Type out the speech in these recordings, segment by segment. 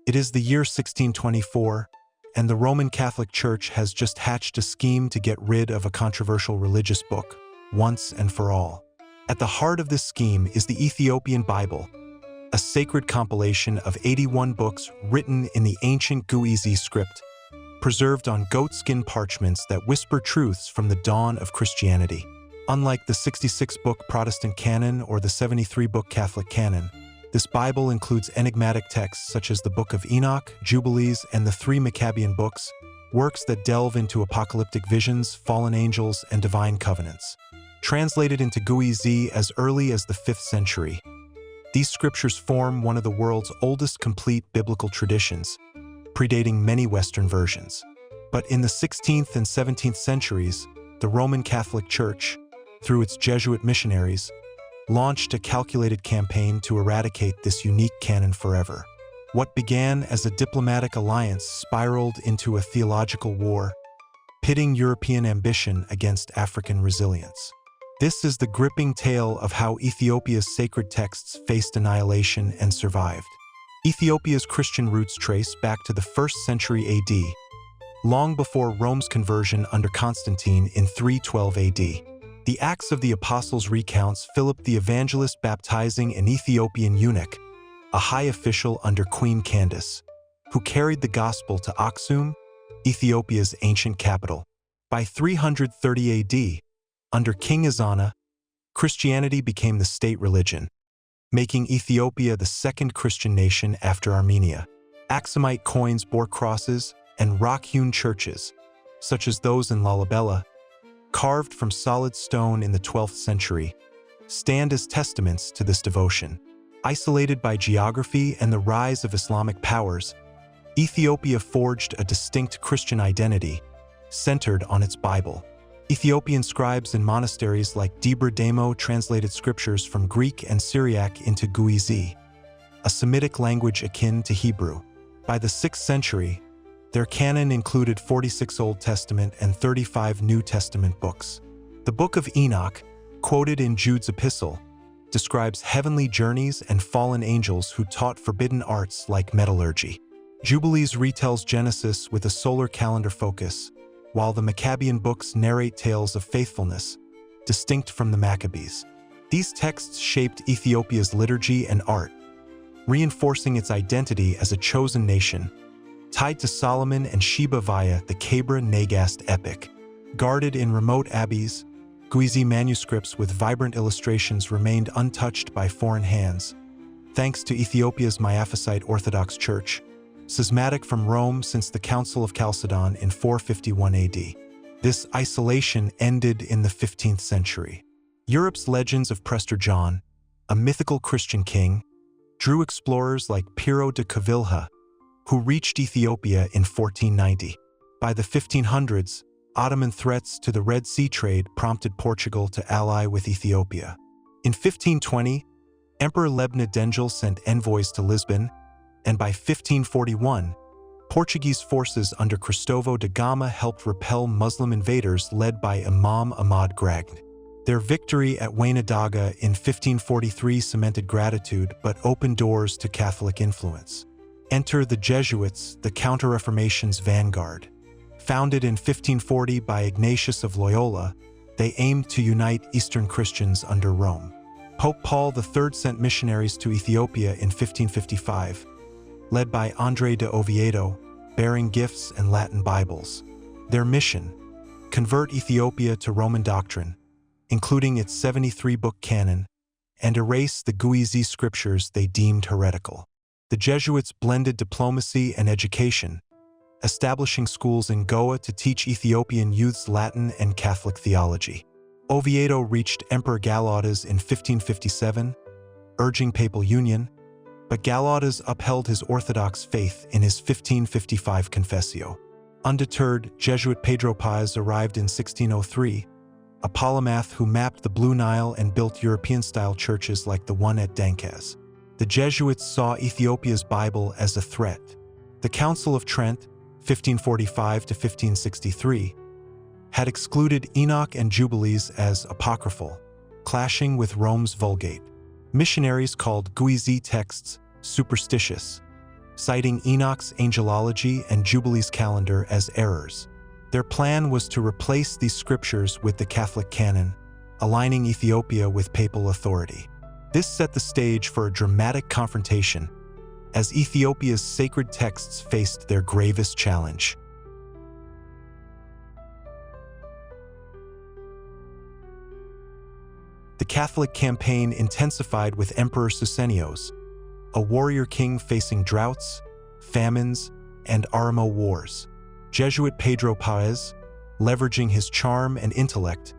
It is the year 1624, and the Roman Catholic Church has just hatched a scheme to get rid of a controversial religious book, once and for all. At the heart of this scheme is the Ethiopian Bible, a sacred compilation of 81 books written in the ancient Guizi script, preserved on goatskin parchments that whisper truths from the dawn of Christianity. Unlike the 66-book Protestant canon or the 73-book Catholic canon, this Bible includes enigmatic texts such as the Book of Enoch, Jubilees, and the 3 Maccabean books, works that delve into apocalyptic visions, fallen angels, and divine covenants. Translated into Guizi as early as the 5th century, these scriptures form one of the world's oldest complete biblical traditions, predating many Western versions. But in the 16th and 17th centuries, the Roman Catholic Church, through its Jesuit missionaries, launched a calculated campaign to eradicate this unique canon forever. What began as a diplomatic alliance spiraled into a theological war, pitting European ambition against African resilience. This is the gripping tale of how Ethiopia's sacred texts faced annihilation and survived. Ethiopia's Christian roots trace back to the 1st century AD, long before Rome's conversion under Constantine in 312 AD. The Acts of the Apostles recounts Philip the Evangelist baptizing an Ethiopian eunuch, a high official under Queen Candace, who carried the gospel to Aksum, Ethiopia's ancient capital. By 330 AD, under King Ezana, Christianity became the state religion, making Ethiopia the second Christian nation after Armenia. Aksumite coins bore crosses and rock-hewn churches, such as those in Lalibela, carved from solid stone in the 12th century, stand as testaments to this devotion. Isolated by geography and the rise of Islamic powers, Ethiopia forged a distinct Christian identity, centered on its Bible. Ethiopian scribes in monasteries like Debre Damo translated scriptures from Greek and Syriac into Guizi, a Semitic language akin to Hebrew. By the 6th century, their canon included 46 Old Testament and 35 New Testament books. The Book of Enoch, quoted in Jude's epistle, describes heavenly journeys and fallen angels who taught forbidden arts like metallurgy. Jubilees retells Genesis with a solar calendar focus, while the Maccabean books narrate tales of faithfulness, distinct from the Maccabees. These texts shaped Ethiopia's liturgy and art, reinforcing its identity as a chosen nation, tied to Solomon and Sheba via the Kabra Nagast epic. Guarded in remote abbeys, Guizi manuscripts with vibrant illustrations remained untouched by foreign hands, thanks to Ethiopia's Miaphysite Orthodox Church, schismatic from Rome since the Council of Chalcedon in 451 AD. This isolation ended in the 15th century. Europe's legends of Prester John, a mythical Christian king, drew explorers like Piero de Cavilha, who reached Ethiopia in 1490. By the 1500s, Ottoman threats to the Red Sea trade prompted Portugal to ally with Ethiopia. In 1520, Emperor Lebna Dengel sent envoys to Lisbon, and by 1541, Portuguese forces under Cristóvão da Gama helped repel Muslim invaders led by Imam Ahmad Gragn. Their victory at Huayna in 1543 cemented gratitude but opened doors to Catholic influence. Enter the Jesuits, the Counter-Reformation's vanguard. Founded in 1540 by Ignatius of Loyola, they aimed to unite Eastern Christians under Rome. Pope Paul III sent missionaries to Ethiopia in 1555, led by André de Oviedo, bearing gifts and Latin Bibles. Their mission: convert Ethiopia to Roman doctrine, including its 73-book canon, and erase the Guizi scriptures they deemed heretical. The Jesuits blended diplomacy and education, establishing schools in Goa to teach Ethiopian youths Latin and Catholic theology. Oviedo reached Emperor Galawdewos in 1557, urging papal union, but Galawdewos upheld his Orthodox faith in his 1555 Confessio. Undeterred, Jesuit Pedro Páez arrived in 1603, a polymath who mapped the Blue Nile and built European-style churches like the one at Dankaz. The Jesuits saw Ethiopia's Bible as a threat. The Council of Trent, 1545 to 1563, had excluded Enoch and Jubilees as apocryphal, clashing with Rome's Vulgate. Missionaries called Guizi texts superstitious, citing Enoch's angelology and Jubilees calendar as errors. Their plan was to replace these scriptures with the Catholic canon, aligning Ethiopia with papal authority. This set the stage for a dramatic confrontation as Ethiopia's sacred texts faced their gravest challenge. The Catholic campaign intensified with Emperor Susenyos, a warrior king facing droughts, famines, and Aramo wars. Jesuit Pedro Páez, leveraging his charm and intellect,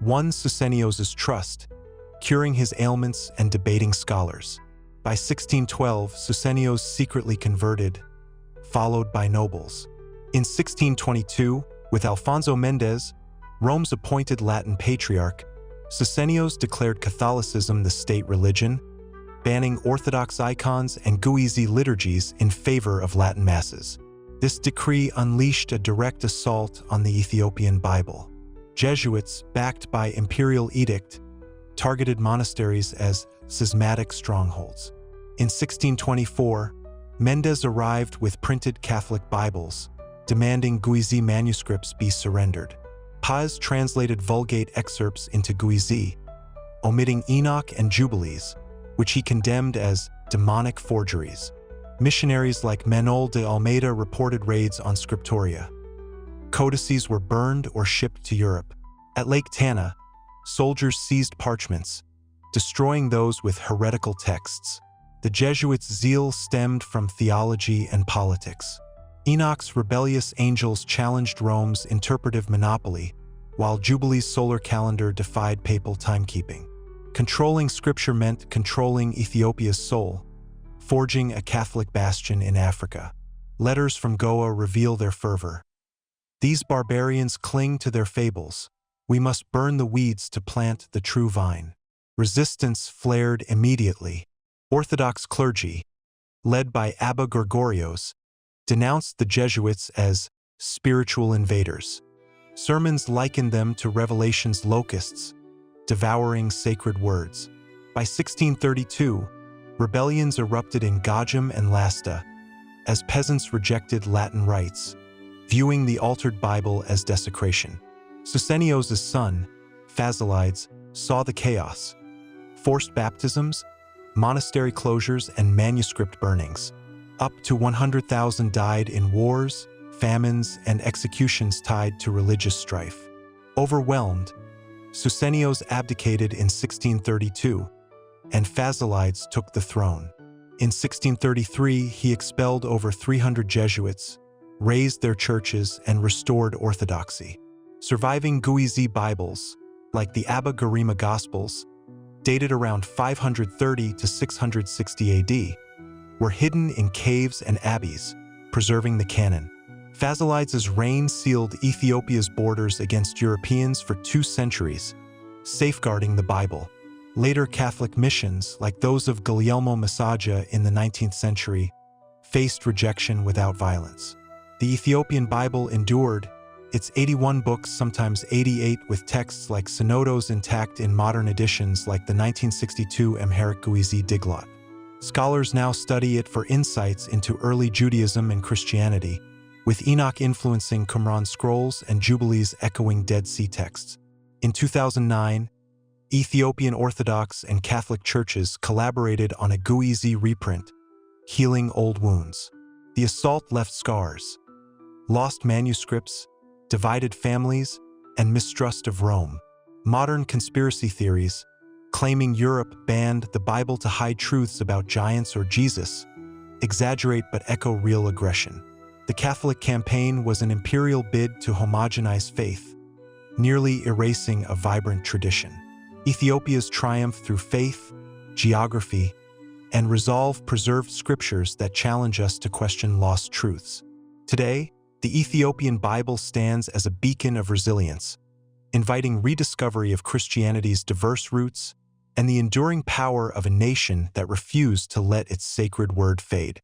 won Susenyos' trust, curing his ailments and debating scholars. By 1612, Susenyos secretly converted, followed by nobles. In 1622, with Alfonso Mendes, Rome's appointed Latin patriarch, Susenyos declared Catholicism the state religion, banning Orthodox icons and Guizi liturgies in favor of Latin masses. This decree unleashed a direct assault on the Ethiopian Bible. Jesuits, backed by imperial edict, targeted monasteries as schismatic strongholds. In 1624, Mendes arrived with printed Catholic Bibles, demanding Guizi manuscripts be surrendered. Páez translated Vulgate excerpts into Guizi, omitting Enoch and Jubilees, which he condemned as demonic forgeries. Missionaries like Manuel de Almeida reported raids on scriptoria. Codices were burned or shipped to Europe. At Lake Tana, soldiers seized parchments, destroying those with heretical texts. The Jesuits' zeal stemmed from theology and politics. Enoch's rebellious angels challenged Rome's interpretive monopoly, while Jubilee's solar calendar defied papal timekeeping. Controlling scripture meant controlling Ethiopia's soul, forging a Catholic bastion in Africa. Letters from Goa reveal their fervor. These barbarians cling to their fables. We must burn the weeds to plant the true vine. Resistance flared immediately. Orthodox clergy, led by Abba Gregorios, denounced the Jesuits as spiritual invaders. Sermons likened them to Revelation's locusts, devouring sacred words. By 1632, rebellions erupted in Gajam and Lasta, as peasants rejected Latin rites, viewing the altered Bible as desecration. Susenyos' son, Phasilides, saw the chaos. Forced baptisms, monastery closures, and manuscript burnings. Up to 100,000 died in wars, famines, and executions tied to religious strife. Overwhelmed, Susenyos abdicated in 1632, and Phasilides took the throne. In 1633, he expelled over 300 Jesuits, razed their churches, and restored orthodoxy. Surviving Guizi Bibles, like the Abba Garima Gospels, dated around 530 to 660 AD, were hidden in caves and abbeys, preserving the canon. Phasilides' reign sealed Ethiopia's borders against Europeans for 2 centuries, safeguarding the Bible. Later Catholic missions, like those of Guglielmo Massagia in the 19th century, faced rejection without violence. The Ethiopian Bible endured, its 81 books, sometimes 88, with texts like Synodos intact in modern editions like the 1962 Amharic Guizi Diglot. Scholars now study it for insights into early Judaism and Christianity, with Enoch influencing Qumran scrolls and Jubilees echoing Dead Sea texts. In 2009, Ethiopian Orthodox and Catholic churches collaborated on a Guizi reprint, healing old wounds. The assault left scars, lost manuscripts, divided families, and mistrust of Rome. Modern conspiracy theories, claiming Europe banned the Bible to hide truths about giants or Jesus, exaggerate but echo real aggression. The Catholic campaign was an imperial bid to homogenize faith, nearly erasing a vibrant tradition. Ethiopia's triumph through faith, geography, and resolve preserved scriptures that challenge us to question lost truths. Today, the Ethiopian Bible stands as a beacon of resilience, inviting rediscovery of Christianity's diverse roots and the enduring power of a nation that refused to let its sacred word fade.